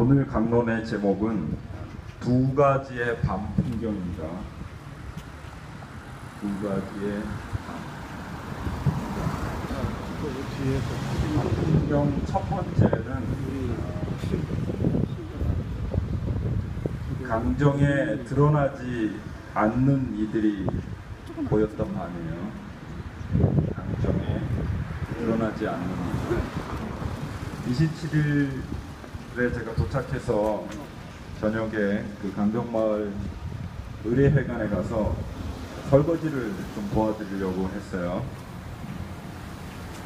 오늘 강론의 제목은 두 가지의 밤 풍경입니다. 두 가지의 밤 풍경. 첫 번째는 강정에 드러나지 않는 이들이 보였던 밤이에요. 강정에 드러나지 않는 이들. 27일에 제가 도착해서 저녁에 그 강정마을 의례회관에 가서 설거지를 좀 도와드리려고 했어요.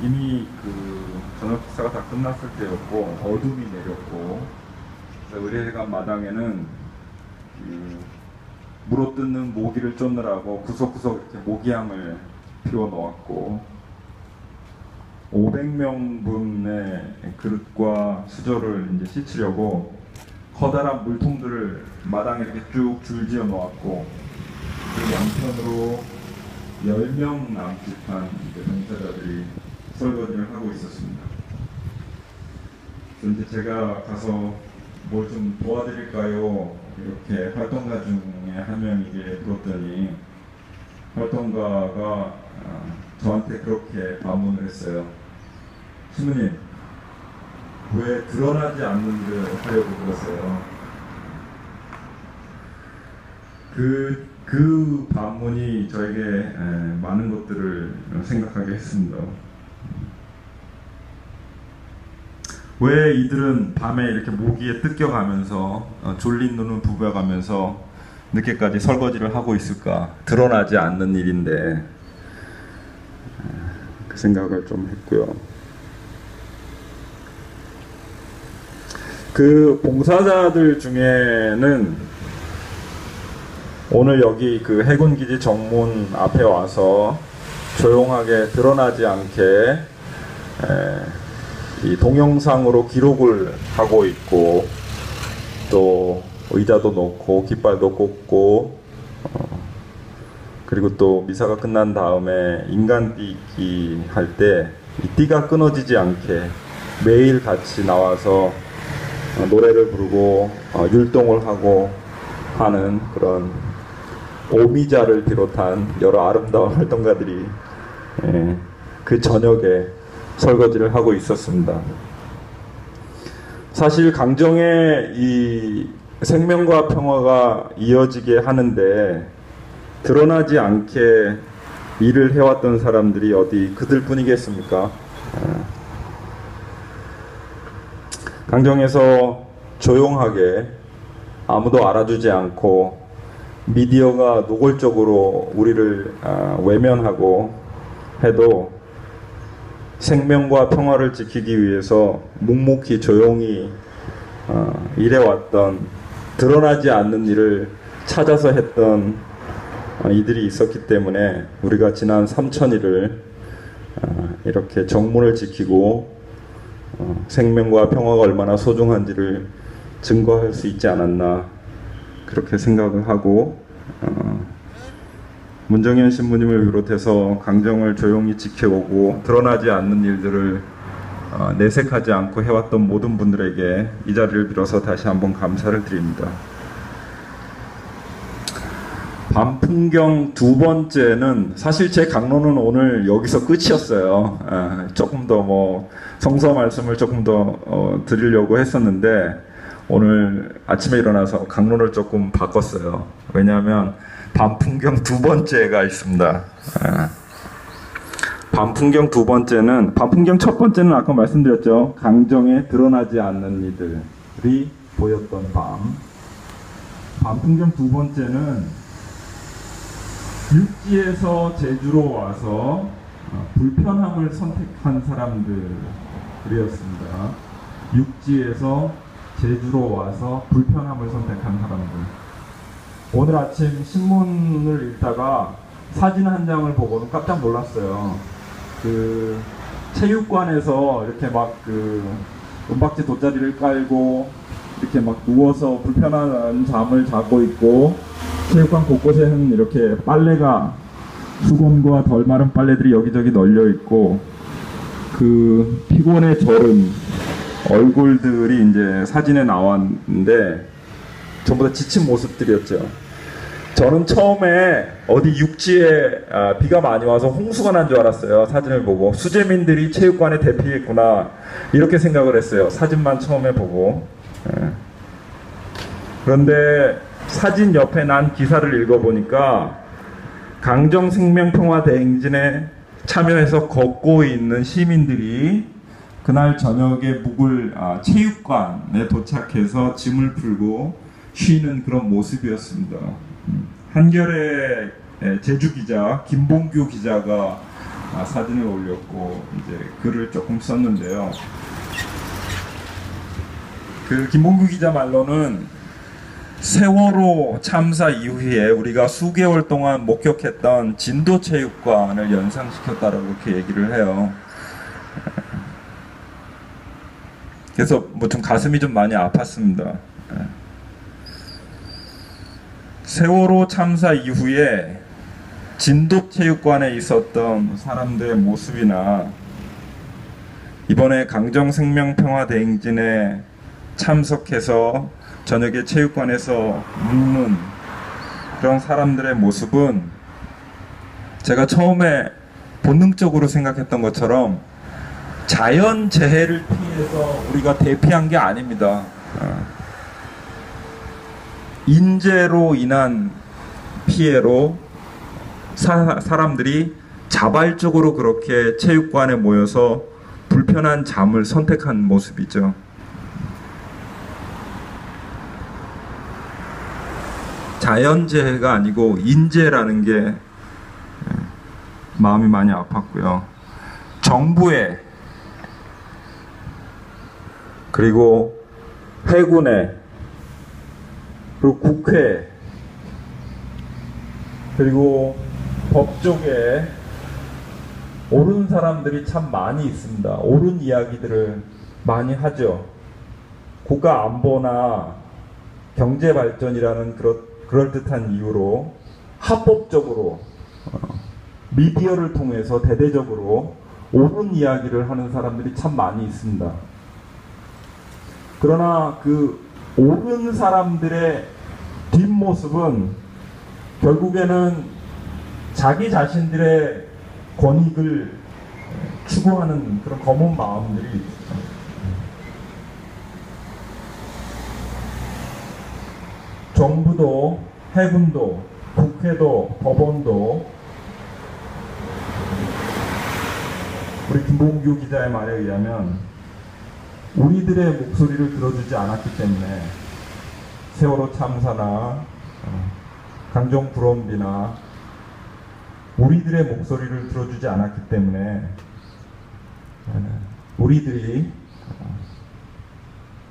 이미 그 저녁 식사가 다 끝났을 때였고 어둠이 내렸고, 그래서 의례회관 마당에는 그 물어뜯는 모기를 쫓느라고 구석구석 이렇게 모기향을 피워 놓았고, 500명분의 그릇과 수저를 이제 씻으려고 커다란 물통들을 마당에 이렇게 쭉 줄지어 놓았고, 그 양편으로 10명 남짓한 봉사자들이 설거지를 하고 있었습니다. 그래서 이제 제가 가서 뭘 좀 도와드릴까요? 이렇게 활동가 중에 한 명에게 물었더니 활동가가 저한테 그렇게 반문을 했어요. 신부님, 왜 드러나지 않는 일을 하려고 그러세요? 그 반문이 저에게 많은 것들을 생각하게 했습니다. 왜 이들은 밤에 이렇게 모기에 뜯겨가면서 졸린 눈을 부벼가면서 늦게까지 설거지를 하고 있을까? 드러나지 않는 일인데, 그 생각을 좀 했고요. 그 봉사자들 중에는 오늘 여기 그 해군기지 정문 앞에 와서 조용하게 드러나지 않게 이 동영상으로 기록을 하고 있고, 또 의자도 놓고 깃발도 꽂고, 그리고 또 미사가 끝난 다음에 인간띠기 할 때 이 띠가 끊어지지 않게 매일 같이 나와서 노래를 부르고 율동을 하고 하는 그런 오미자를 비롯한 여러 아름다운 활동가들이 그 저녁에 설거지를 하고 있었습니다. 사실 강정에 이 생명과 평화가 이어지게 하는데 드러나지 않게 일을 해왔던 사람들이 어디 그들뿐이겠습니까? 강정에서 조용하게 아무도 알아주지 않고 미디어가 노골적으로 우리를 외면하고 해도 생명과 평화를 지키기 위해서 묵묵히 조용히 일해왔던, 드러나지 않는 일을 찾아서 했던 이들이 있었기 때문에 우리가 지난 3000일을 이렇게 정문을 지키고 생명과 평화가 얼마나 소중한지를 증거할 수 있지 않았나, 그렇게 생각을 하고, 문정현 신부님을 비롯해서 강정을 조용히 지켜오고 드러나지 않는 일들을 내색하지 않고 해왔던 모든 분들에게 이 자리를 빌어서 다시 한번 감사를 드립니다. 밤 풍경 두 번째는 사실 제 강론은 오늘 여기서 끝이었어요. 조금 더 뭐 성서 말씀을 조금 더 드리려고 했었는데 오늘 아침에 일어나서 강론을 조금 바꿨어요. 왜냐하면 밤 풍경 두 번째가 있습니다. 밤 풍경 두 번째는, 밤 풍경 첫 번째는 아까 말씀드렸죠. 강정에 드러나지 않는 이들이 보였던 밤. 밤 풍경 두 번째는 육지에서 제주로 와서 불편함을 선택한 사람들이었습니다. 육지에서 제주로 와서 불편함을 선택한 사람들. 오늘 아침 신문을 읽다가 사진 한 장을 보고는 깜짝 놀랐어요. 그 체육관에서 이렇게 막 그 은박지 돗자리를 깔고 이렇게 막 누워서 불편한 잠을 자고 있고, 체육관 곳곳에는 이렇게 빨래가, 수건과 덜 마른 빨래들이 여기저기 널려 있고, 그 피곤의 절음, 얼굴들이 이제 사진에 나왔는데 전부 다 지친 모습들이었죠. 저는 처음에 어디 육지에 비가 많이 와서 홍수가 난 줄 알았어요. 사진을 보고 수재민들이 체육관에 대피했구나 이렇게 생각을 했어요. 사진만 처음에 보고. 그런데 사진 옆에 난 기사를 읽어보니까 강정생명평화대행진에 참여해서 걷고 있는 시민들이 그날 저녁에 체육관에 도착해서 짐을 풀고 쉬는 그런 모습이었습니다. 한겨레 제주기자 김봉규 기자가 사진을 올렸고 이제 글을 조금 썼는데요. 그 김봉규 기자 말로는 세월호 참사 이후에 우리가 수개월 동안 목격했던 진도체육관을 연상시켰다라고 그렇게 얘기를 해요. 그래서 뭐 좀 가슴이 좀 많이 아팠습니다. 세월호 참사 이후에 진도체육관에 있었던 사람들의 모습이나 이번에 강정생명평화대행진에 참석해서 저녁에 체육관에서 묵는 그런 사람들의 모습은 제가 처음에 본능적으로 생각했던 것처럼 자연재해를 피해서 우리가 대피한 게 아닙니다. 인재로 인한 피해로 사람들이 자발적으로 그렇게 체육관에 모여서 불편한 잠을 선택한 모습이죠. 자연재해가 아니고 인재라는 게 마음이 많이 아팠고요. 정부에 그리고 해군에 그리고 국회 그리고 법조계에 옳은 사람들이 참 많이 있습니다. 옳은 이야기들을 많이 하죠. 국가 안보나 경제 발전이라는 그럴듯한 이유로 합법적으로 미디어를 통해서 대대적으로 옳은 이야기를 하는 사람들이 참 많이 있습니다. 그러나 그 옳은 사람들의 뒷모습은 결국에는 자기 자신들의 권익을 추구하는 그런 검은 마음들이 있습니다. 정부도 해군도 국회도 법원도 우리 김봉규 기자의 말에 의하면 우리들의 목소리를 들어주지 않았기 때문에 세월호 참사나 강정 불원비나 우리들의 목소리를 들어주지 않았기 때문에 우리들이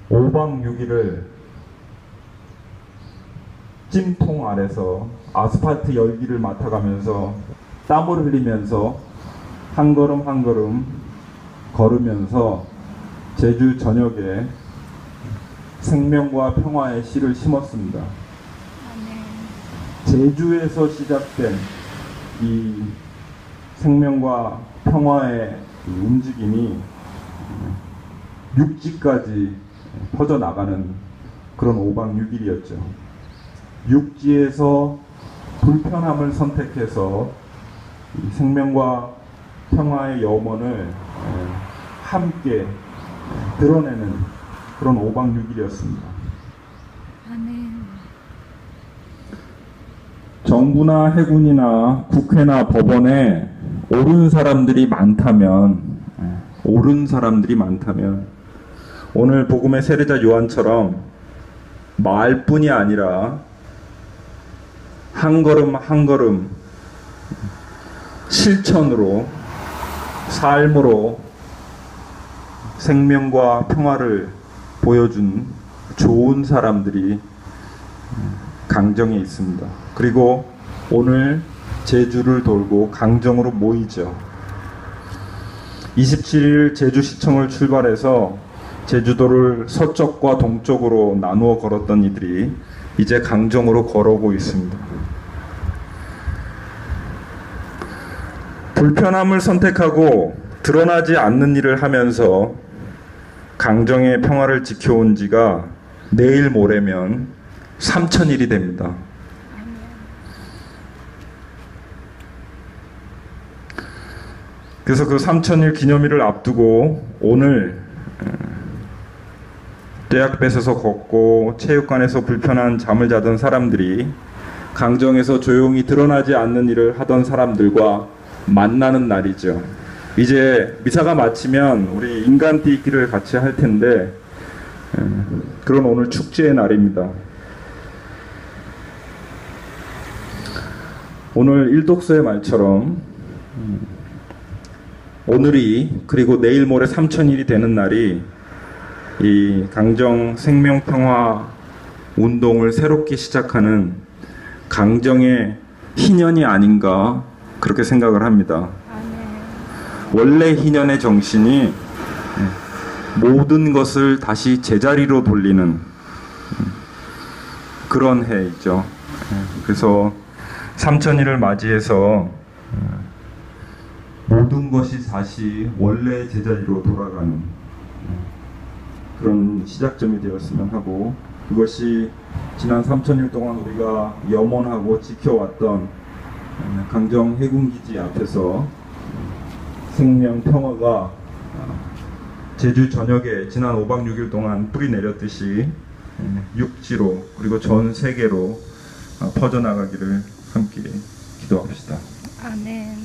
5박 6일을 찜통 아래서 아스팔트 열기를 맡아가면서 땀을 흘리면서 한 걸음 한 걸음 걸으면서 제주 전역에 생명과 평화의 씨를 심었습니다. 제주에서 시작된 이 생명과 평화의 움직임이 육지까지 퍼져나가는 그런 5박 6일이었죠. 육지에서 불편함을 선택해서 생명과 평화의 염원을 함께 드러내는 그런 5박 6일이었습니다. 정부나 해군이나 국회나 법원에 옳은 사람들이 많다면 오늘 복음의 세례자 요한처럼 말뿐이 아니라 한 걸음 한 걸음 실천으로 삶으로 생명과 평화를 보여준 좋은 사람들이 강정에 있습니다. 그리고 오늘 제주를 돌고 강정으로 모이죠. 27일 제주시청을 출발해서 제주도를 서쪽과 동쪽으로 나누어 걸었던 이들이 이제 강정으로 걸어오고 있습니다. 불편함을 선택하고 드러나지 않는 일을 하면서 강정의 평화를 지켜온 지가 내일 모레면 3000일이 됩니다. 그래서 그 3000일 기념일을 앞두고 오늘 떼약볕에서 걷고 체육관에서 불편한 잠을 자던 사람들이 강정에서 조용히 드러나지 않는 일을 하던 사람들과 만나는 날이죠. 이제 미사가 마치면 우리 인간띠기를 같이 할 텐데 그런 오늘 축제의 날입니다. 오늘 일독서의 말처럼 오늘이 그리고 내일 모레 3000일이 되는 날이 이 강정 생명평화 운동을 새롭게 시작하는 강정의 희년이 아닌가 그렇게 생각을 합니다. 원래 희년의 정신이 모든 것을 다시 제자리로 돌리는 그런 해이죠. 그래서 3000일을 맞이해서 모든 것이 다시 원래 제자리로 돌아가는 그런 시작점이 되었으면 하고, 그것이 지난 3000일 동안 우리가 염원하고 지켜왔던 강정 해군기지 앞에서 생명 평화가 제주 전역에 지난 5박 6일 동안 뿌리 내렸듯이 육지로 그리고 전 세계로 퍼져나가기를 함께 기도합시다. 아멘.